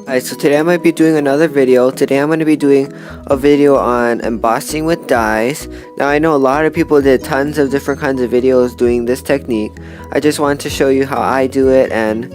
Alright, so today I'm going to be doing another video. Today I'm going to be doing a video on embossing with dyes. Now I know a lot of people did tons of different kinds of videos doing this technique. I just wanted to show you how I do it and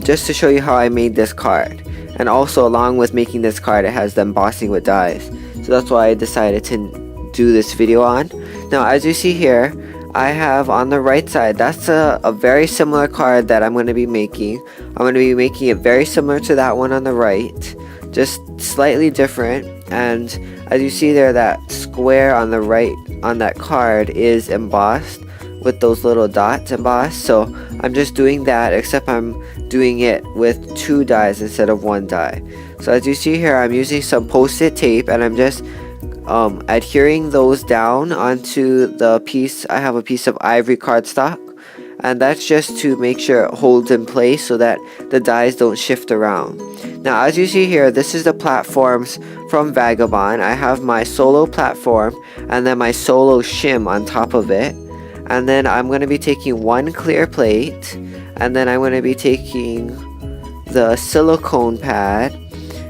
just to show you how I made this card. And also along with making this card, it has the embossing with dyes. So that's why I decided to do this video on. Now as you see here, I have on the right side, that's a very similar card that I'm going to be making. I'm going to be making it very similar to that one on the right, just slightly different. And as you see there, that square on the right on that card is embossed with those little dots embossed. So I'm just doing that, except I'm doing it with 2 dies instead of 1 die. So as you see here, I'm using some post-it tape and I'm just adhering those down onto the piece. I have a piece of ivory cardstock, and that's just to make sure it holds in place so that the dies don't shift around. Now as you see here, this is the platforms from Vagabond. I have my solo platform and then my solo shim on top of it, and then I'm going to be taking 1 clear plate, and then I'm going to be taking the silicone pad.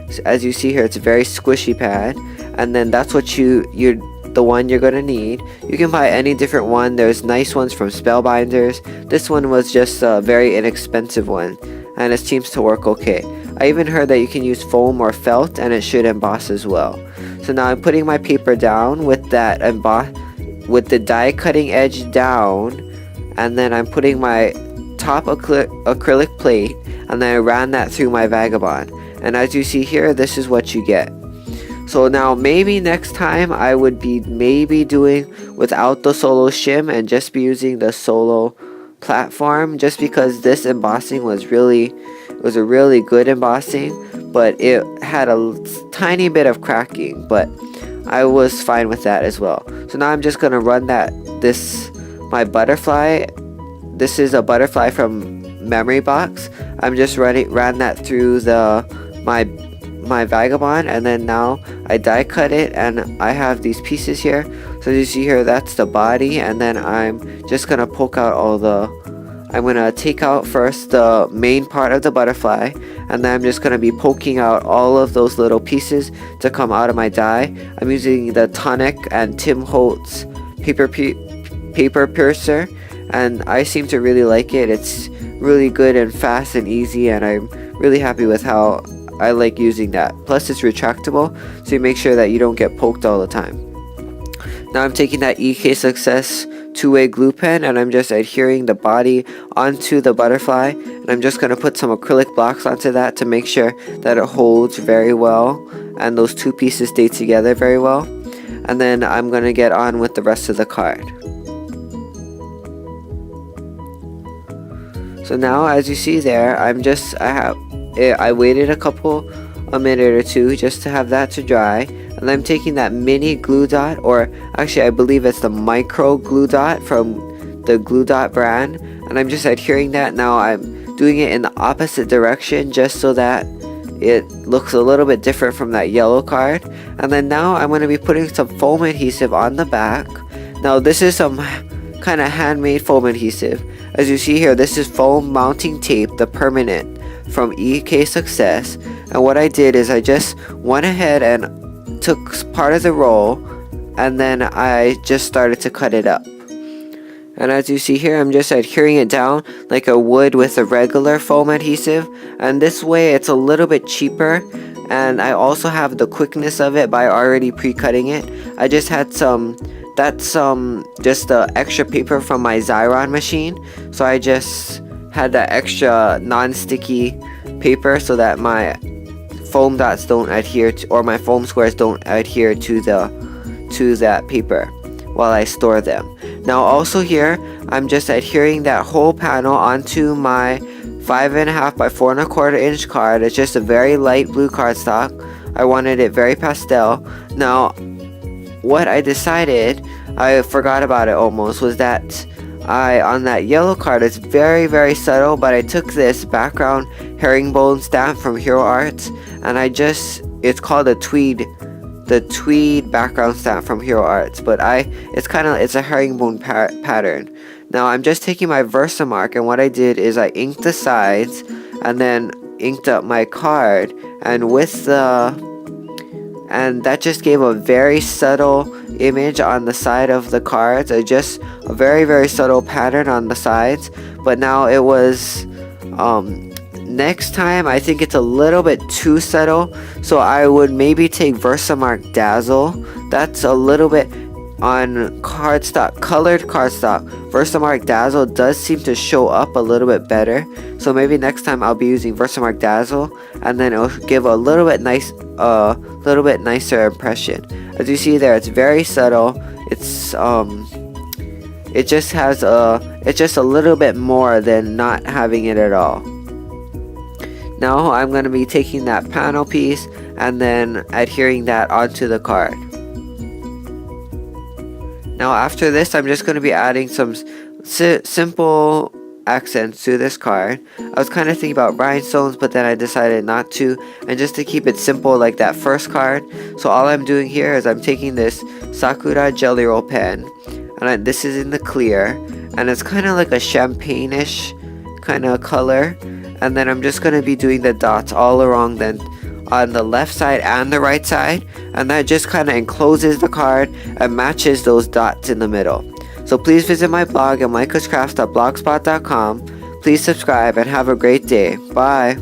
So as you see here, it's a very squishy pad, and then that's what the one you're gonna need. You can buy any different one. There's nice ones from Spellbinders. This one was just a very inexpensive one, and it seems to work okay. I even heard that you can use foam or felt and it should emboss as well. So now I'm putting my paper down with that with the die cutting edge down, and then I'm putting my top acrylic plate, and then I ran that through my Vagabond. And as you see here, this is what you get. So now maybe next time I would be doing without the solo shim and just be using the solo platform, just because this embossing was a really good embossing, but it had a tiny bit of cracking, but I was fine with that as well. So now I'm just gonna run my butterfly. This is a butterfly from Memory Box. I'm just ran that through my Vagabond, and then now I die cut it, and I have these pieces here. So as you see here, that's the body, and then I'm just gonna poke out I'm gonna take out first the main part of the butterfly, and then I'm just gonna be poking out all of those little pieces to come out of my die. I'm using the Tonic and Tim Holtz paper piercer, and I seem to really like it. It's really good and fast and easy, and I'm really happy with how I like using that. Plus it's retractable, so you make sure that you don't get poked all the time. Now I'm taking that EK Success 2-way glue pen, and I'm just adhering the body onto the butterfly, and I'm just going to put some acrylic blocks onto that to make sure that it holds very well and those 2 pieces stay together very well. And then I'm going to get on with the rest of the card. So now as you see there, I waited a minute or 2 just to have that to dry, and I'm taking that mini glue dot, or actually I believe it's the micro glue dot from the Glue Dot brand, and I'm just adhering that. Now I'm doing it in the opposite direction just so that it looks a little bit different from that yellow card. And then now I'm going to be putting some foam adhesive on the back. Now this is some kind of handmade foam adhesive. As you see here, this is foam mounting tape, the permanent from EK Success. And what I did is I just went ahead and took part of the roll, and then I just started to cut it up. And as you see here, I'm just adhering it down like I would with a regular foam adhesive, and this way it's a little bit cheaper, and I also have the quickness of it by already pre-cutting it. I just had just the extra paper from my Xyron machine, so I just had that extra non-sticky paper so that my foam dots don't adhere to, or my foam squares don't adhere to that paper while I store them. Now also here, I'm just adhering that whole panel onto my 5.5 by 4.25 inch card. It's just a very light blue cardstock. I wanted it very pastel. Now what I decided, I forgot about it almost, was that on that yellow card, it's very, very subtle, but I took this background herringbone stamp from Hero Arts, and it's called the tweed background stamp from Hero Arts, but it's a herringbone pattern. Now I'm just taking my Versamark, and what I did is I inked the sides, and then inked up my card, and that just gave a very subtle image on the side of the cards, just a very subtle pattern on the sides. But now it was next time I think it's a little bit too subtle, so I would maybe take Versamark Dazzle. That's a little bit on cardstock, colored cardstock. Versamark Dazzle does seem to show up a little bit better, so maybe next time I'll be using Versamark Dazzle, and then it'll give a little bit nicer impression. As you see there, it's very subtle. It's just a little bit more than not having it at all. Now I'm going to be taking that panel piece and then adhering that onto the card. Now after this, I'm just going to be adding some simple accents to this card. I was kind of thinking about rhinestones, but then I decided not to, and just to keep it simple like that first card. So all I'm doing here is I'm taking this Sakura Jelly Roll pen, and this is in the clear, and it's kind of like a champagne-ish kind of color. And then I'm just going to be doing the dots all around then on the left side and the right side, and that just kind of encloses the card and matches those dots in the middle. So please visit my blog at micoscrafts.blogspot.com. Please subscribe and have a great day. Bye.